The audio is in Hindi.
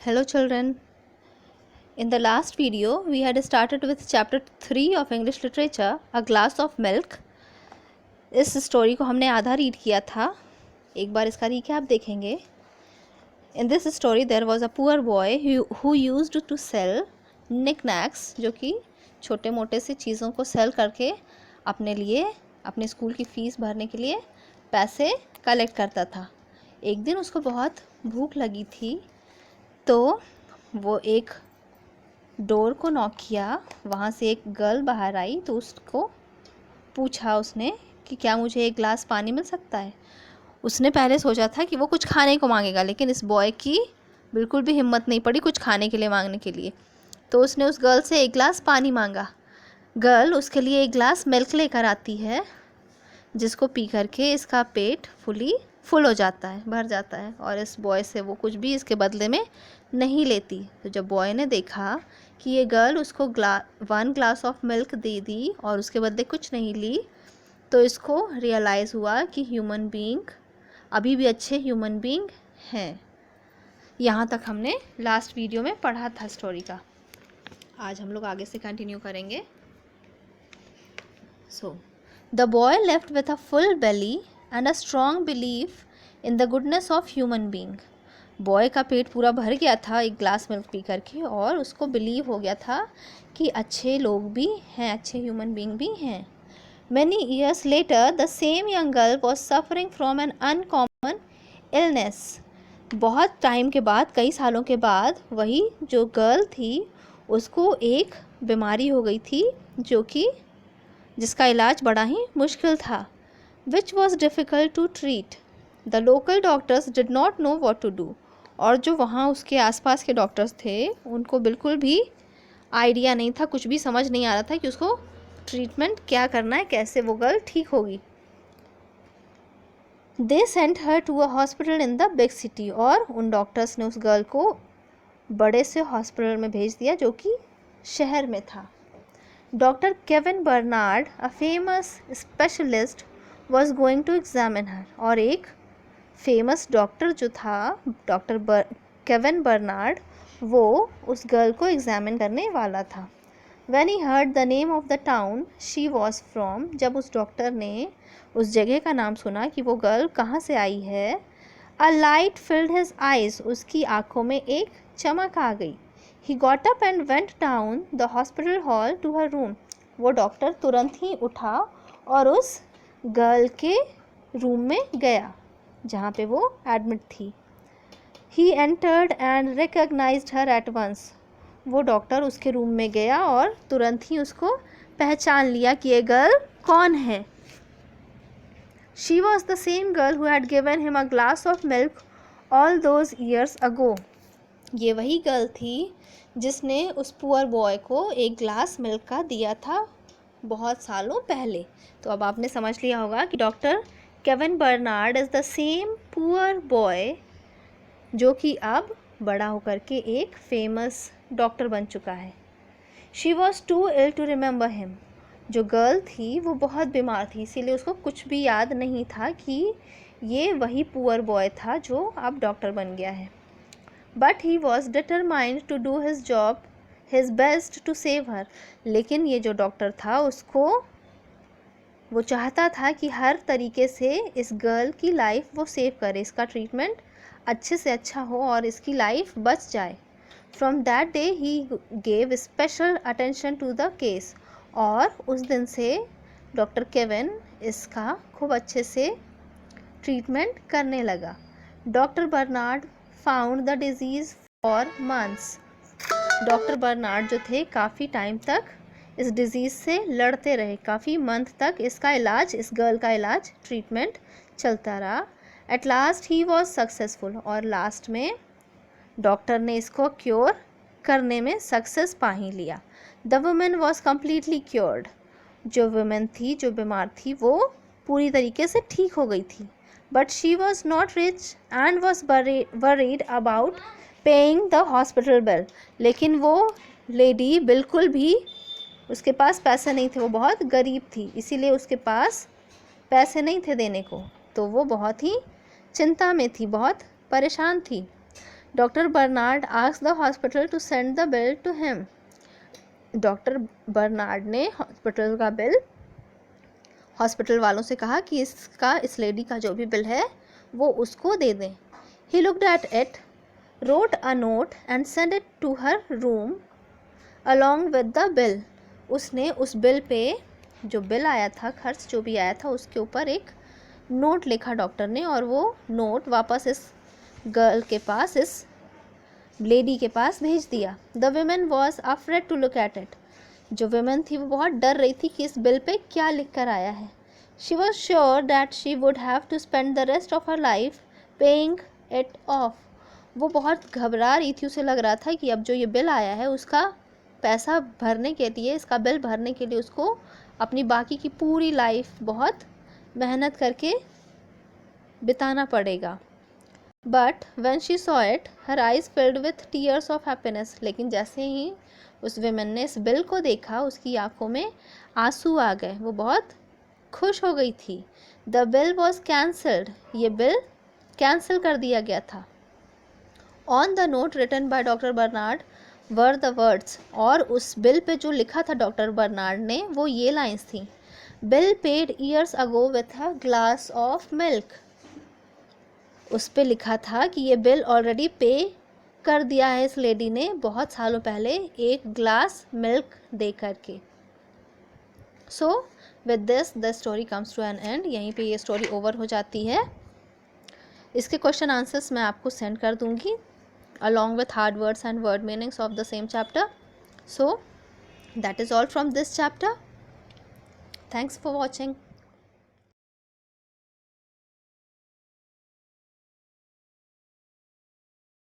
Hello children. In the last video we had started with chapter 3 of English literature, A Glass of Milk. इस स्टोरी को हमने आधा रीड किया था. एक बार इसका रिकैप देखेंगे. In this story there was a poor boy who used to sell knickknacks, जो कि छोटे मोटे से चीज़ों को सेल करके अपने लिए अपने स्कूल की फ़ीस भरने के लिए पैसे कलेक्ट करता था. एक दिन उसको बहुत भूख लगी थी तो वो एक डोर को नॉक किया. वहाँ से एक गर्ल बाहर आई तो उसको पूछा उसने कि क्या मुझे एक गिलास पानी मिल सकता है. उसने पहले सोचा था कि वो कुछ खाने को मांगेगा, लेकिन इस बॉय की बिल्कुल भी हिम्मत नहीं पड़ी कुछ खाने के लिए मांगने के लिए. तो उसने उस गर्ल से एक गिलास पानी मांगा. गर्ल उसके लिए एक गिलास मिल्क लेकर आती है, जिसको पी करके इसका पेट फुल हो जाता है, भर जाता है, और इस बॉय से वो कुछ भी इसके बदले में नहीं लेती. तो जब बॉय ने देखा कि ये गर्ल उसको 1 ग्लास ऑफ मिल्क दे दी और उसके बदले कुछ नहीं ली, तो इसको रियलाइज़ हुआ कि ह्यूमन बीइंग अभी भी अच्छे ह्यूमन बीइंग हैं. यहाँ तक हमने लास्ट वीडियो में पढ़ा था स्टोरी का. आज हम लोग आगे से कंटिन्यू करेंगे. So the boy left with a full belly and a strong belief in the goodness of human being. Boy का पेट पूरा भर गया था एक ग्लास मिल्क पी करके, और उसको बिलीव हो गया था कि अच्छे लोग भी हैं, अच्छे ह्यूमन बीइंग भी हैं. Many years later, the same young girl was suffering from an uncommon illness. बहुत टाइम के बाद, कई सालों के बाद, वही जो गर्ल थी उसको एक बीमारी हो गई थी जो कि जिसका इलाज बड़ा ही मुश्किल था. Which was difficult to treat. The local doctors did not know what to do. और जो वहाँ उसके आसपास के डॉक्टर्स थे उनको बिल्कुल भी आइडिया नहीं था, कुछ भी समझ नहीं आ रहा था कि उसको ट्रीटमेंट क्या करना है, कैसे वो गर्ल ठीक होगी. They sent her to a hospital in the big city. और उन डॉक्टर्स ने उस गर्ल को बड़े से हॉस्पिटल में भेज दिया जो कि शहर में था. Doctor Kevin Bernard, a famous specialist, was going to examine her. और एक फेमस डॉक्टर जो था, डॉक्टर केविन बर्नार्ड, वो उस गर्ल को एग्जामिन करने वाला था. When he heard the name of the town she was from, जब उस डॉक्टर ने उस जगह का नाम सुना कि वो गर्ल कहाँ से आई है, a light filled his eyes, उसकी आँखों में एक चमक आ गई. He got up and went down the hospital hall to her room. वो डॉक्टर तुरंत ही उठा और उस गर्ल के रूम में गया जहाँ पे वो एडमिट थी. He entered and recognized her at once. वो डॉक्टर उसके रूम में गया और तुरंत ही उसको पहचान लिया कि ये गर्ल कौन है. She was the same girl who had given him a glass of milk all those years ago. ये वही गर्ल थी जिसने उस पुअर बॉय को एक ग्लास मिल्क का दिया था बहुत सालों पहले. तो अब आपने समझ लिया होगा कि doctor Kevin Bernard is the same poor boy जो कि अब बड़ा होकर के एक फेमस डॉक्टर बन चुका है. She was too ill to remember him. जो गर्ल थी वो बहुत बीमार थी, इसीलिए उसको कुछ भी याद नहीं था कि ये वही पुअर बॉय था जो अब डॉक्टर बन गया है. But he was determined to do his job his best to save her. लेकिन ये जो डॉक्टर था उसको वो चाहता था कि हर तरीके से इस गर्ल की लाइफ वो सेव करे, इसका ट्रीटमेंट अच्छे से अच्छा हो और इसकी लाइफ बच जाए. From that day he gave special attention to the case. और उस दिन से डॉक्टर केविन इसका खूब अच्छे से ट्रीटमेंट करने लगा. Doctor Bernard found the disease for months. Doctor Bernard जो थे काफ़ी टाइम तक इस डिज़ीज़ से लड़ते रहे, काफ़ी मंथ तक इसका इलाज, इस गर्ल का इलाज, ट्रीटमेंट चलता रहा. At last he was successful. और लास्ट में डॉक्टर ने इसको क्योर करने में सक्सेस पा ही लिया. The women was completely cured. जो वुमेन थी, जो बीमार थी, वो पूरी तरीके से ठीक हो गई थी. But she was not rich and was worried about paying the hospital bill. लेकिन वो लेडी बिल्कुल भी, उसके पास पैसे नहीं थे, वो बहुत गरीब थी, इसीलिए उसके पास पैसे नहीं थे देने को. तो वो बहुत ही चिंता में थी, बहुत परेशान थी. Doctor Bernard asked the hospital to send the bill to him. Doctor Bernard ने हॉस्पिटल का बिल हॉस्पिटल वालों से कहा कि इस लेडी का जो भी बिल है वो उसको दे दें। He looked at it, wrote a note and send it to her room along with the bill. उसने उस बिल पे, जो बिल आया था, खर्च जो भी आया था, उसके ऊपर एक नोट लिखा डॉक्टर ने, और वो नोट वापस इस गर्ल के पास, इस लेडी के पास भेज दिया। The women was afraid to look at it. जो वीमेन थी वो बहुत डर रही थी कि इस बिल पे क्या लिख कर आया है। She was sure that she would have to spend the rest of her life paying it off. वो बहुत घबरा रही थी, उसे लग रहा था कि अब जो ये बिल आया है उसका पैसा भरने के लिए, इसका बिल भरने के लिए उसको अपनी बाकी की पूरी लाइफ बहुत मेहनत करके बिताना पड़ेगा। But when she saw it her eyes filled with tears of happiness. लेकिन जैसे ही उस विमेन ने इस बिल को देखा, उसकी आंखों में आंसू आ गए, वो बहुत खुश हो गई थी। The bill was cancelled. ये बिल कैंसिल कर दिया गया था। On the note written by doctor Bernard were the words. और उस बिल पे जो लिखा था डॉक्टर बर्नार्ड ने, वो ये लाइन्स थी, bill paid years ago with a glass of milk. उस पे लिखा था कि ये बिल ऑलरेडी पे कर दिया है इस लेडी ने बहुत सालों पहले एक ग्लास मिल्क दे करके। So with this the story comes to an end. यहीं पे ये स्टोरी ओवर हो जाती है। इसके क्वेश्चन आंसर्स मैं आपको सेंड कर दूंगी along with hard words and word meanings of the same chapter. So that is all from this chapter. Thanks for watching.